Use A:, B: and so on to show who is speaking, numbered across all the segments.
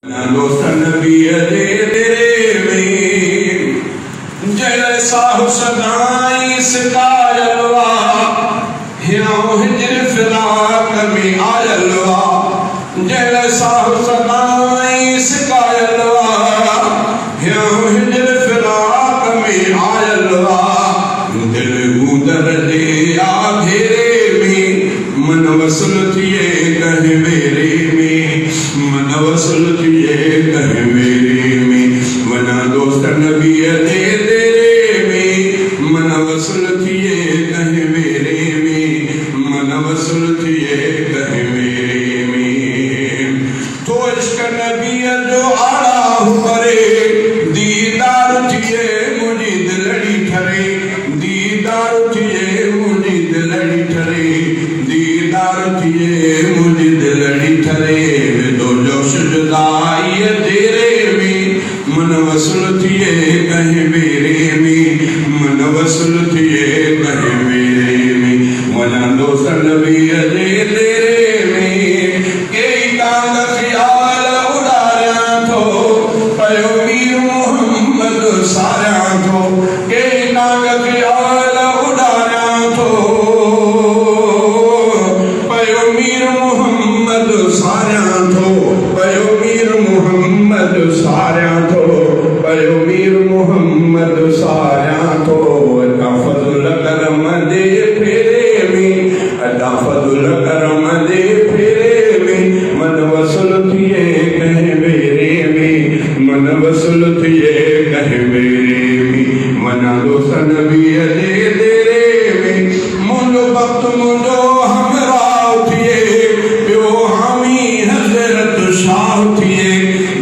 A: दोस्तन नबी दे तेरे में जैसा हुसनाई इसका जलवा हिरों हिजर फिराक में आजलवा जैसा हुसनाई इसका जलवा हिरों हिजर फिराक में आजलवा दिल गुदर दे आ घेरे में मन वसल थिए कहे मेरे में मन वसल थिए कहे मेरे में वना दोस्त नबी दे तेरे में मन वसल थिए कहे मेरे में मन वसल थिए कहे मेरे में तो इश्क नबी जो आला करे दीदार थिए मुझी दिलड़ी ठरे दीदार थिए मुझी दिलड़ी ठरे दीदार थिए मुझी दिलड़ी ठरे दो जोश जुदाई तेरे में मन वसल थिए कहे मेरे में मन वसल थिए कहे मेरे में वना दोस्त नबी दे तेरे में कई कांग ख्याल उड़ारिया थो पयो मीर मोहम्मद सारिया थो कई कांग ख्याल उड़ारिया थो पयो मीर मोहम्मद सारिया थो पयो मीर मोहम्मद सारिया थो पयो मीर मोहम्मद सारिया थो अदा फज़ल करम दे फेरे में अदा फज़ल करम दे फेरे में मन वसल थिए कहे मेरे में मन वसल थिए कहे मेरे में मना दोस्त नबी दे तेरे में मुंजो वक्त मुंजो हमरा थिए बियो हामी हज़रत शाह थिए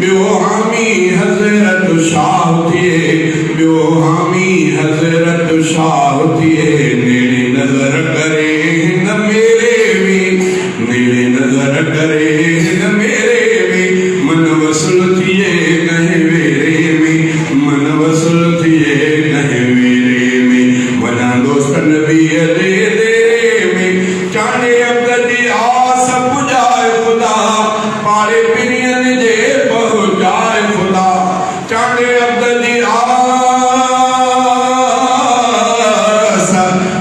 A: बियो हामी हज़रत शाह थिए बियो हामी हज़रत शाह थिए नेड़े नजर करे न मेरे में नेड़े नजर करे न मेरे में मन वसल थिए कहे मेरे में मन वसल थिए कहे मेरे में वना दोस्त नबी दे तेरे में चांदे अब्द दी आस पुजाए खुदा पारे पिरियन जे पहुंचाए खुदा चांदे अब्द दी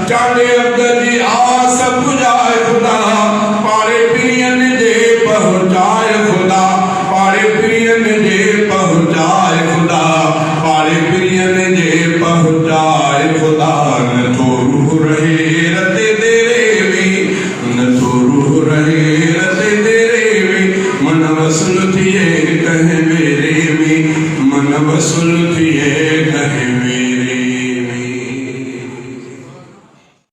A: चांदे अब्द दी आस पुजाए खुदा पारे पिरियन जे पहुंचाए खुदा पारे पिरियन जे पहुंचाए खुदा पारे पिरियन जे पहुंचाए खुदा न तो रूह रहे रते तेरे में न तो रूह रहे रते तेरे में मन वसल थिए कहे मेरे में मन वसल थिए